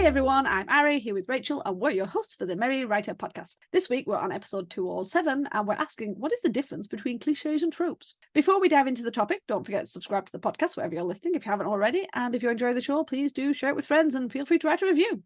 everyone, I'm Ari here with Rachel and we're your hosts for the Merry Writer podcast. This week we're on episode 207 and we're asking, what is the difference between cliches and tropes? Before we dive into the topic, don't forget to subscribe to the podcast wherever you're listening if you haven't already, and if you enjoy the show, please do share it with friends and feel free to write a review.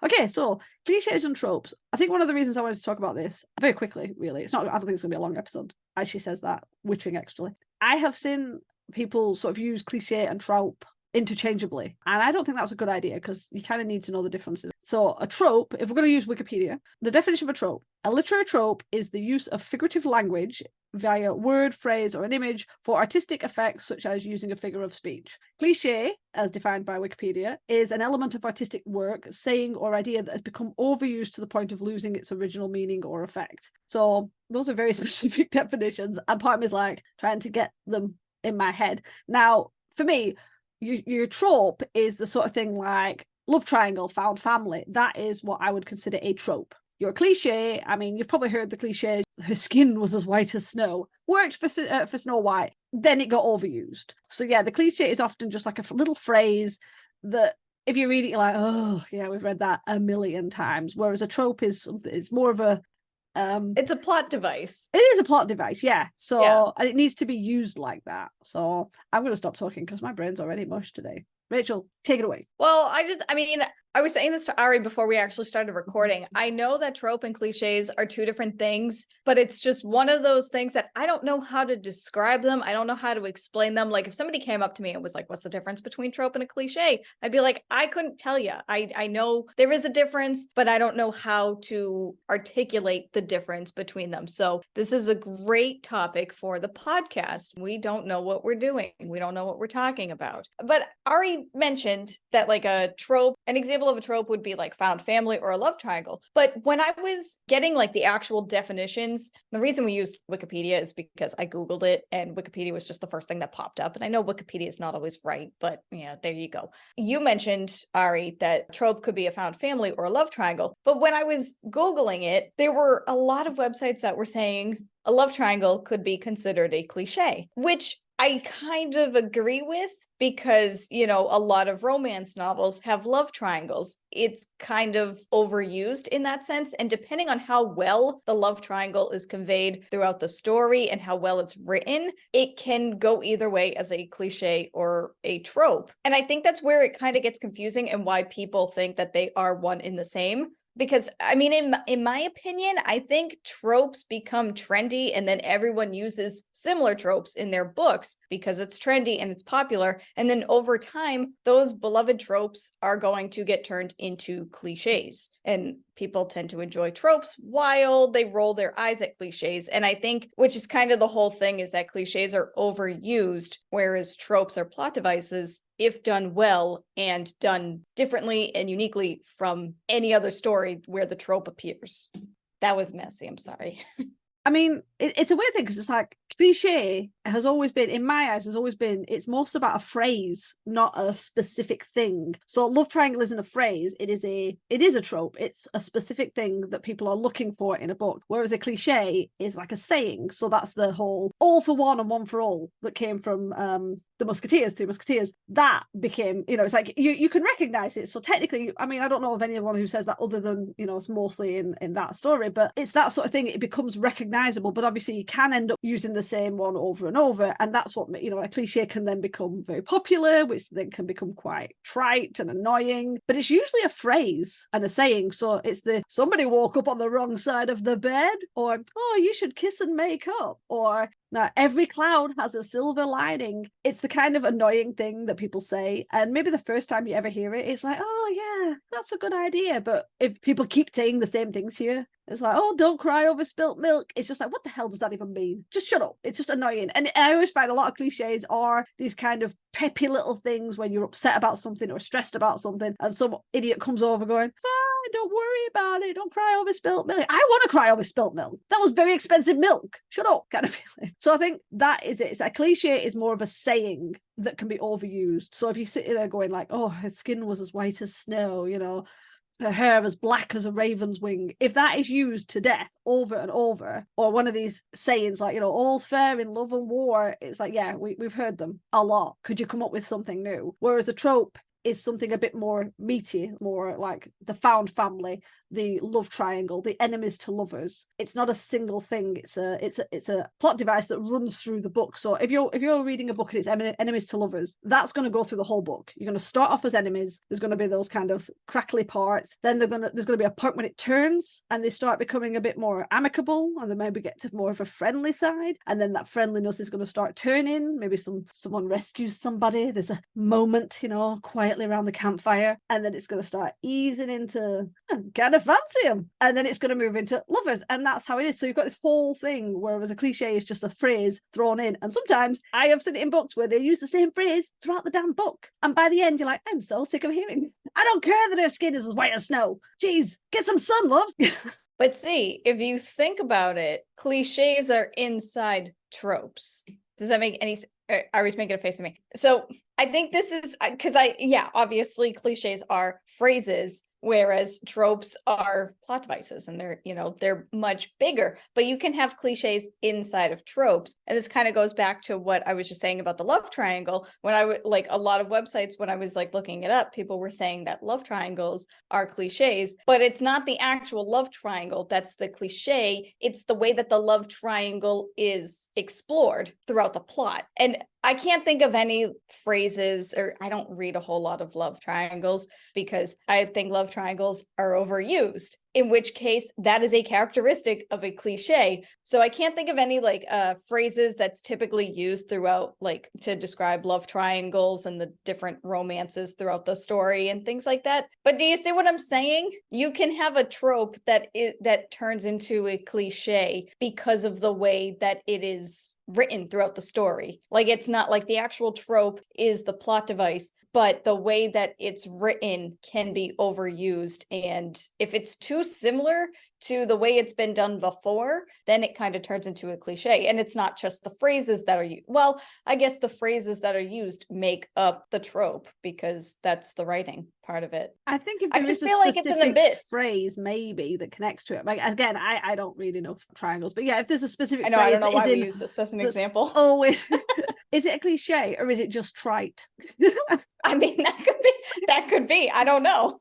Okay, so cliches and tropes. I think one of the reasons I wanted to talk about this very quickly, really, I don't think it's going to be a long episode, as she says that, wittering extrally. I have seen people sort of use cliche and trope interchangeably, and I don't think that's a good idea because you kind of need to know the differences. So a trope, if we're going to use Wikipedia, the definition of a trope: a literary trope is the use of figurative language via word, phrase, or an image for artistic effects such as using a figure of speech. Cliche, as defined by Wikipedia, is an element of artistic work, saying, or idea that has become overused to the point of losing its original meaning or effect. So those are very specific definitions, and part of me is like trying to get them in my head. Now, for me, your trope is the sort of thing like love triangle, found family. That is what I would consider a trope. Your cliche, I mean, you've probably heard the cliche, her skin was as white as snow. Worked for Snow White, then it got overused. So yeah, the cliche is often just like a little phrase that if you read it, you're like, oh yeah, we've read that a million times. Whereas a trope is something, it's more of a it's a plot device. It is a plot device, yeah. So yeah. And it needs to be used like that. So I'm going to stop talking because my brain's already mush today. Rachel, take it away. Well, I was saying this to Ari before we actually started recording. I know that trope and cliches are two different things, but it's just one of those things that I don't know how to describe them. I don't know how to explain them. Like if somebody came up to me and was like, what's the difference between trope and a cliche? I'd be like, I couldn't tell you. I know there is a difference, but I don't know how to articulate the difference between them. So this is a great topic for the podcast. We don't know what we're doing. We don't know what we're talking about. But Ari mentioned that like a trope, an example of a trope would be like found family or a love triangle. But when I was getting like the actual definitions, the reason we used Wikipedia is because I Googled it and Wikipedia was just the first thing that popped up. And I know Wikipedia is not always right, but yeah, there you go. You mentioned, Ari, that trope could be a found family or a love triangle. But when I was Googling it, there were a lot of websites that were saying a love triangle could be considered a cliche, which I kind of agree with because, you know, a lot of romance novels have love triangles. It's kind of overused in that sense. And depending on how well the love triangle is conveyed throughout the story and how well it's written, it can go either way as a cliche or a trope. And I think that's where it kind of gets confusing and why people think that they are one in the same. Because, I mean, in my opinion, I think tropes become trendy and then everyone uses similar tropes in their books because it's trendy and it's popular. And then over time, those beloved tropes are going to get turned into cliches. And people tend to enjoy tropes while they roll their eyes at cliches. And I think, which is kind of the whole thing, is that cliches are overused, whereas tropes are plot devices if done well and done differently and uniquely from any other story where the trope appears. That was messy. I'm sorry. I mean, it's a weird thing because it's like cliche has always been, in my eyes, it's most about a phrase, not a specific thing. So love triangle isn't a phrase, it is a trope. It's a specific thing that people are looking for in a book. Whereas a cliche is like a saying. So that's the whole all for one and one for all that came from the Musketeers, Three Musketeers. That became, you know, it's like you can recognize it. So technically, I mean, I don't know of anyone who says that other than, you know, it's mostly in that story, but it's that sort of thing. It becomes recognizable, but obviously you can end up using the same one over and over. And that's what, you know, a cliche can then become very popular, which then can become quite trite and annoying. But it's usually a phrase and a saying. So it's somebody woke up on the wrong side of the bed, or, oh, you should kiss and make up, or now, every cloud has a silver lining. It's the kind of annoying thing that people say. And maybe the first time you ever hear it, it's like, oh, yeah, that's a good idea. But if people keep saying the same things to you, it's like, oh, don't cry over spilt milk. It's just like, what the hell does that even mean? Just shut up. It's just annoying. And I always find a lot of cliches are these kind of peppy little things when you're upset about something or stressed about something. And some idiot comes over going, fine, don't worry about it. Don't cry over spilt milk. I want to cry over spilt milk. That was very expensive milk. Shut up, kind of feeling. So I think that is it. It's a cliche is more of a saying that can be overused. So if you sit there going like, oh, her skin was as white as snow, you know, her hair as black as a raven's wing, if that is used to death over and over, or one of these sayings like, you know, all's fair in love and war, it's like, yeah, we've heard them a lot. Could you come up with something new? Whereas a trope is something a bit more meaty, more like the found family, the love triangle, the enemies to lovers. It's not a single thing. It's a plot device that runs through the book. So if you're reading a book and it's enemies to lovers, that's going to go through the whole book. You're going to start off as enemies. There's going to be those kind of crackly parts. Then there's going to be a point when it turns and they start becoming a bit more amicable, and they maybe get to more of a friendly side. And then that friendliness is going to start turning. Maybe someone rescues somebody. There's a moment, quietly around the campfire, and then it's going to start easing into kind of fancy him, and then it's going to move into lovers, and that's how it is. So you've got this whole thing, whereas a cliche is just a phrase thrown in, and sometimes I have seen it in books where they use the same phrase throughout the damn book, and by the end you're like, I'm so sick of hearing it. I don't care that her skin is as white as snow. Jeez, get some sun, love. But see, if you think about it, cliches are inside tropes. Does that make any sense? Ari's making a face at me. So I think this is because obviously cliches are phrases, whereas tropes are plot devices, and they're much bigger. But you can have cliches inside of tropes. And this kind of goes back to what I was just saying about the love triangle. When I would a lot of websites, when I was looking it up, people were saying that love triangles are cliches, but it's not the actual love triangle that's the cliche. It's the way that the love triangle is explored throughout the plot. And I can't think of any phrases, or I don't read a whole lot of love triangles because I think love triangles are overused, in which case that is a characteristic of a cliche. So I can't think of any phrases that's typically used throughout, to describe love triangles and the different romances throughout the story and things like that. But do you see what I'm saying? You can have a trope that turns into a cliche because of the way that it is written throughout the story. It's not like the actual trope is the plot device, but the way that it's written can be overused. And if it's too similar to the way it's been done before, then it kind of turns into a cliche. And it's not just the phrases that are used. Well, I guess the phrases that are used make up the trope because that's the writing part of it. I think if I there just is feel a like it's an specific abyss phrase maybe that connects to it. Again, I don't read enough triangles, but yeah, if there's a specific I know, phrase, I don't know why we use this as an example. Always, is it a cliche or is it just trite? I mean, that could be. I don't know.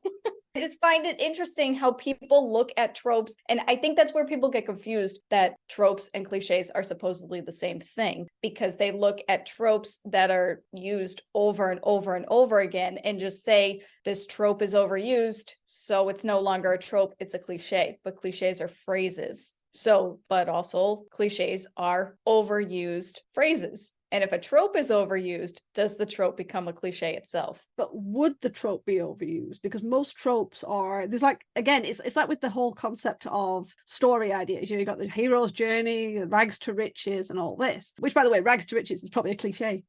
I just find it interesting how people look at tropes. And I think that's where people get confused, that tropes and cliches are supposedly the same thing, because they look at tropes that are used over and over and over again and just say this trope is overused, so it's no longer a trope, it's a cliche. But cliches are phrases. So, but also cliches are overused phrases. And if a trope is overused, does the trope become a cliche itself? But would the trope be overused? Because most tropes are, there's again, it's like with the whole concept of story ideas. You got the hero's journey, rags to riches, and all this. Which, by the way, rags to riches is probably a cliche.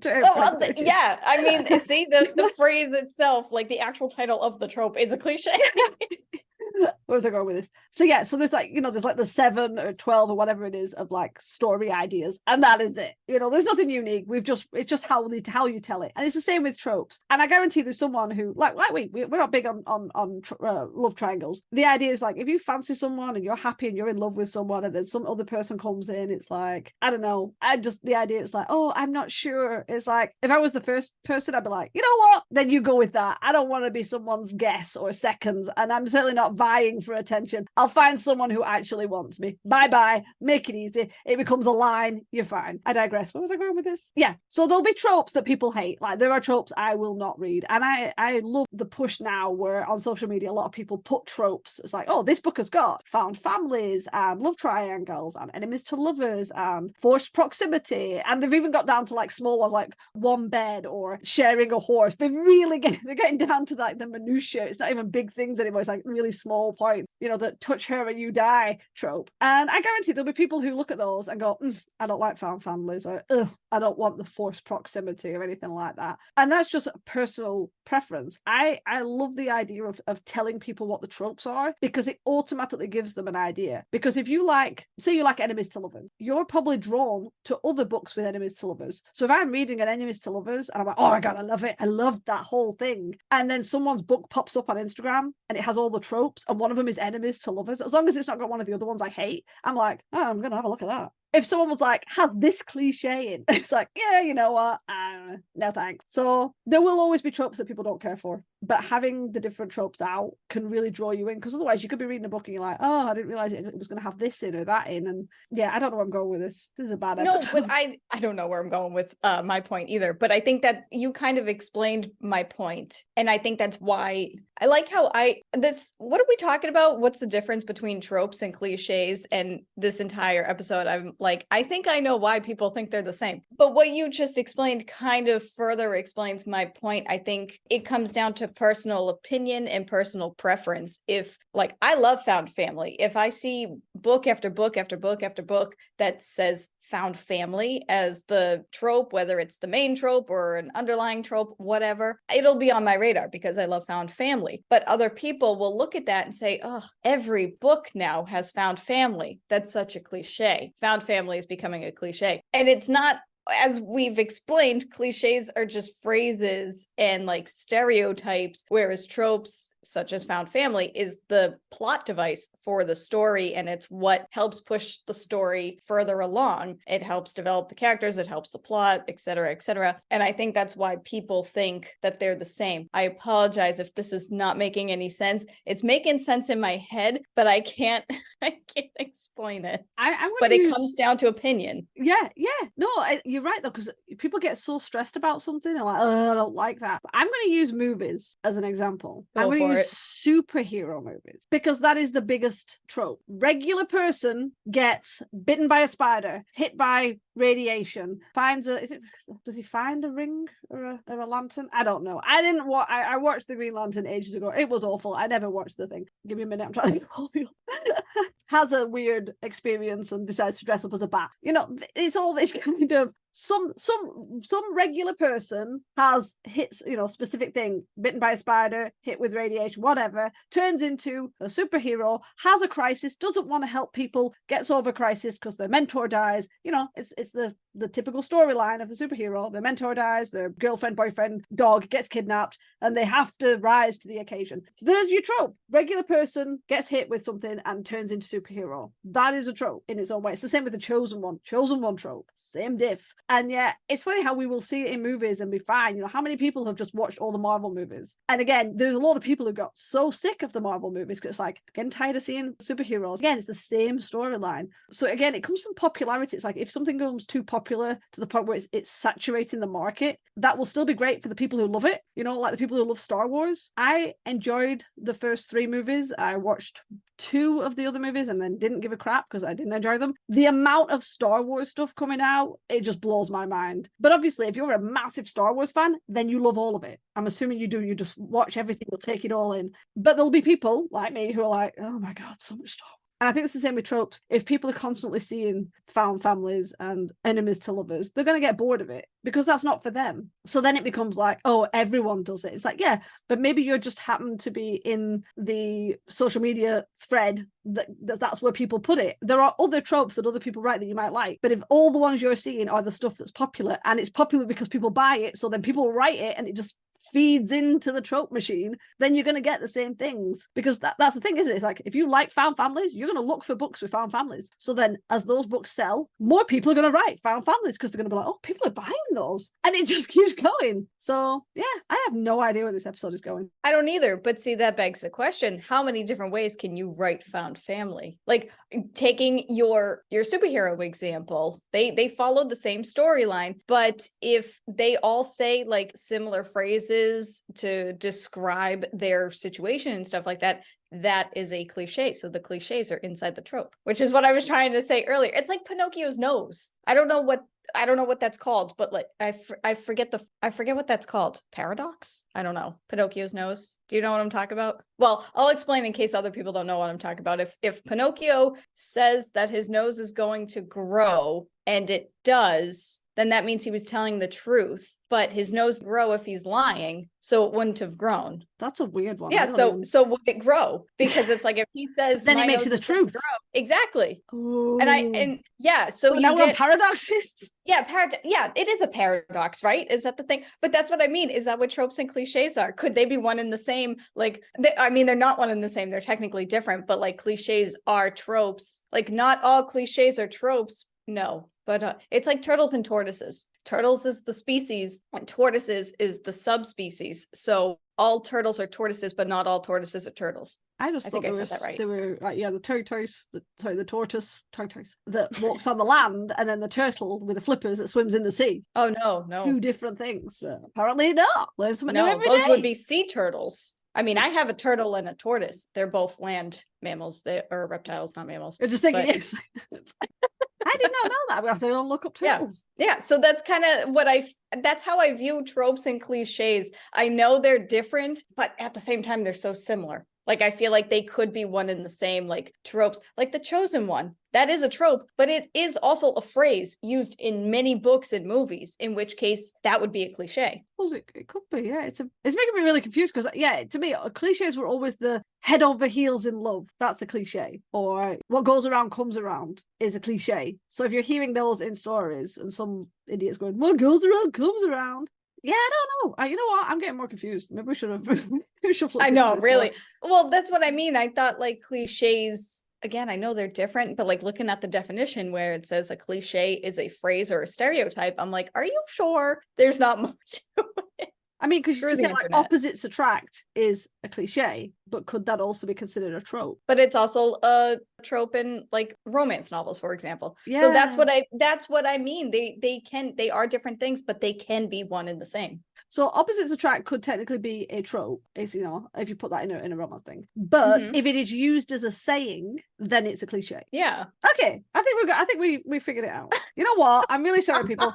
Yeah, I mean, see, the phrase itself, the actual title of the trope is a cliche. Where was I going with this? So yeah, so there's there's the 7 or 12 or whatever it is of story ideas, and that is it. There's nothing unique. It's just how you tell it, and it's the same with tropes. And I guarantee there's someone who we're not big on love triangles. The idea is if you fancy someone and you're happy and you're in love with someone, and then some other person comes in, it's I don't know. The idea is oh, I'm not sure. It's if I was the first person, I'd be you know what? Then you go with that. I don't want to be someone's guess or seconds, and I'm certainly not vying for attention. I'll find someone who actually wants me. Bye. Make it easy. It becomes a line. You're fine. I digress. Where was I going with this? Yeah. So there'll be tropes that people hate. There are tropes I will not read. And I love the push now where on social media, a lot of people put tropes. It's oh, this book has got found families and love triangles and enemies to lovers and forced proximity. And they've even got down to small ones one bed or sharing a horse. They're getting down to the minutiae. It's not even big things anymore. It's really small points, that touch her and you die trope. And I guarantee there'll be people who look at those and go, I don't like found families, or I don't want the forced proximity or anything like that. And that's just a personal preference. I love the idea of telling people what the tropes are, because it automatically gives them an idea. Because if you say you like enemies to lovers, you're probably drawn to other books with enemies to lovers. So if I'm reading an enemies to lovers and I'm oh my God, I love it, I love that whole thing, and then someone's book pops up on Instagram and it has all the tropes and one of them is enemies to lovers, as long as it's not got one of the other ones I hate, I'm oh, I'm gonna have a look at that. If someone was has this cliche in, it's yeah, you know what, no thanks. So there will always be tropes that people don't care for, but having the different tropes out can really draw you in, because otherwise you could be reading a book and you're like, oh, I didn't realize it was going to have this in or that in. And yeah, I don't know where I'm going with this. This is a bad episode. No, but I don't know where I'm going with my point either. But I think that you kind of explained my point, and I think that's why I like how what are we talking about? What's the difference between tropes and cliches? And this entire episode, I'm like, I think I know why people think they're the same. But what you just explained kind of further explains my point. I think it comes down to personal opinion and personal preference. If, like, I love found family. If I see book after book after book after book that says found family as the trope, whether it's the main trope or an underlying trope, whatever, it'll be on my radar because I love found family. But other people will look at that and say, oh, every book now has found family. That's such a cliche. Found family is becoming a cliche. And it's not, as we've explained, cliches are just phrases and like stereotypes, whereas tropes such as found family is the plot device for the story, and it's what helps push the story further along. It helps develop the characters, it helps the plot, etc., etc. And I think that's why people think that they're the same. I apologize if this is not making any sense. It's making sense in my head, but I can't explain it. But it comes down to opinion. Yeah. No, you're right though, because people get so stressed about something and like, oh, I don't like that. But I'm going to use movies as an example. I'm going to use superhero movies because that is the biggest trope. Regular person gets bitten by a spider, hit by radiation, does he find a ring or a lantern? I don't know. I watched the Green Lantern ages ago. It was awful. I never watched the thing. Give me a minute, I'm trying to has a weird experience and decides to dress up as a bat. It's all this kind of some regular person has hits, specific thing, bitten by a spider, hit with radiation, whatever, turns into a superhero, has a crisis, doesn't want to help people, gets over crisis because their mentor dies. It's the typical storyline of the superhero. Their mentor dies, their girlfriend, boyfriend, dog gets kidnapped, and they have to rise to the occasion. There's your trope. Regular person gets hit with something and turns into superhero. That is a trope in its own way. It's the same with the chosen one trope. Same diff. And yet, it's funny how we will see it in movies and be fine. How many people have just watched all the Marvel movies? And again, there's a lot of people who got so sick of the Marvel movies because it's like, getting tired of seeing superheroes. Again, it's the same storyline. So again, it comes from popularity. It's like, if something becomes too popular to the point where it's saturating the market, that will still be great for the people who love it. Like the people who love Star Wars. I enjoyed the first 3 movies. I watched 2 of the other movies and then didn't give a crap because I didn't enjoy them. The amount of Star Wars stuff coming out, it just blows my mind. But obviously, if you're a massive Star Wars fan, then you love all of it. I'm assuming you do. You just watch everything, you'll take it all in. But there'll be people like me who are like, oh my God, so much Star Wars. And I think it's the same with tropes. If people are constantly seeing found families and enemies to lovers, they're going to get bored of it because that's not for them. So then it becomes like, oh, everyone does it. It's like, yeah, but maybe you just happen to be in the social media thread that's where people put it. There are other tropes that other people write that you might like, but if all the ones you're seeing are the stuff that's popular, and it's popular because people buy it, so then people write it and it just feeds into the trope machine, then you're going to get the same things, because that's the thing, isn't it? It's like, if you like found families, you're going to look for books with found families. So then as those books sell, more people are going to write found families because they're going to be like, oh, people are buying those, and it just keeps going. So yeah, I have no idea where this episode is going. I don't either, but see, that begs the question, how many different ways can you write found family? Like, taking your superhero example, they followed the same storyline, but if they all say like similar phrases to describe their situation and stuff like that, that is a cliche. So the cliches are inside the trope, which is what I was trying to say earlier. It's like Pinocchio's nose. I don't know what that's called, but like I forget what that's called. Paradox? I don't know. Pinocchio's nose. Do you know what I'm talking about? Well, I'll explain in case other people don't know what I'm talking about. If Pinocchio says that his nose is going to grow and it does, then that means he was telling the truth, but his nose grow if he's lying, so it wouldn't have grown. That's a weird one. Yeah, so would it grow? Because it's like, if he says then it makes it the truth. Exactly. Ooh. So you get paradoxes. Yeah, it is a paradox, right? Is that the thing? But that's what I mean. Is that what tropes and cliches are? Could they be one and the same? Like, they're not one and the same. They're technically different, but like cliches are tropes. Like, not all cliches are tropes. No, but it's like turtles and tortoises. turtles is the species and tortoises is the subspecies. So all turtles are tortoises, but not all tortoises are turtles. I just I thought think I said that right. They were like, yeah, the tortoise that walks on the land, and then the turtle with the flippers that swims in the sea. Oh no. Two different things, but apparently not. Learn something new every those day. would be sea turtles. I mean, I have a turtle and a tortoise. They're both land mammals. They are reptiles, not mammals. You're just thinking, yes. I did not know that. We have to go and look up turtles. Yeah. So that's kind of that's how I view tropes and cliches. I know they're different, but at the same time, they're so similar. Like, I feel like they could be one and the same, like tropes, like the chosen one. That is a trope, but it is also a phrase used in many books and movies, in which case that would be a cliche. Well, it could be, yeah. It's making me really confused because, yeah, to me, cliches were always the head over heels in love. That's a cliche. Or what goes around comes around is a cliche. So if you're hearing those in stories and some idiot's going, what goes around comes around. Yeah, I don't know. You know what? I'm getting more confused. Maybe we should have. I know, really. Well, that's what I mean. I thought like cliches. Again, I know they're different, but like looking at the definition where it says a cliche is a phrase or a stereotype, I'm like, are you sure there's not much to it? I mean, because you think like opposites attract is a cliche, but could that also be considered a trope? But it's also a trope in like romance novels, for example. Yeah. So that's what I mean. They are different things, but they can be one and the same. So opposites attract could technically be a trope, is, you know, if you put that in a romance thing. But if it is used as a saying, then it's a cliche. Yeah. Okay. I think we figured it out. You know what? I'm really sorry, people.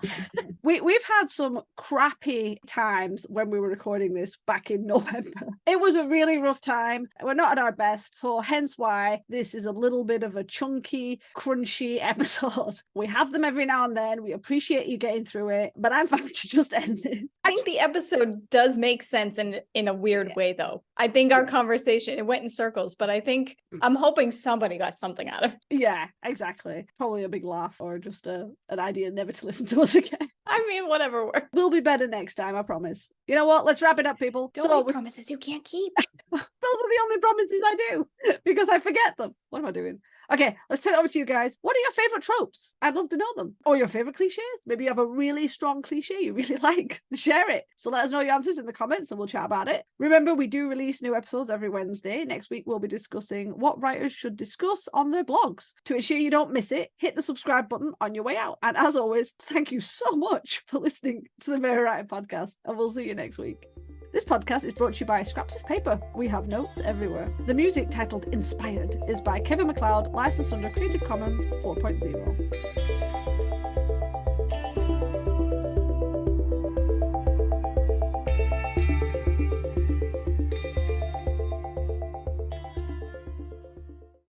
We've had some crappy times when we were recording this back in November. It was a really rough time. We're not at our best, so hence why this is a little bit of a chunky, crunchy episode. We have them every now and then. We appreciate you getting through it, but I'm fine to just end it. I think the episode does make sense in a weird way, though. I think our conversation, it went in circles, but I'm hoping somebody got something out of it. Yeah, exactly. Probably a big laugh or just an idea never to listen to us again. I mean, whatever works. We'll be better next time, I promise. You know what? Let's wrap it up, people. Don't make promises you can't keep. Those are the only promises I do because I forget them. What am I doing? Okay, let's turn it over to you guys. What are your favorite tropes? I'd love to know them. Or your favorite cliches? Maybe you have a really strong cliche you really like. Share it. So let us know your answers in the comments and we'll chat about it. Remember, we do release new episodes every Wednesday. Next week, we'll be discussing what writers should discuss on their blogs. To ensure you don't miss it, hit the subscribe button on your way out. And as always, thank you so much for listening to the Mirror Writing Podcast. And we'll see you next week. This podcast is brought to you by Scraps of Paper. We have notes everywhere. The music, titled Inspired, is by Kevin MacLeod, licensed under Creative Commons 4.0.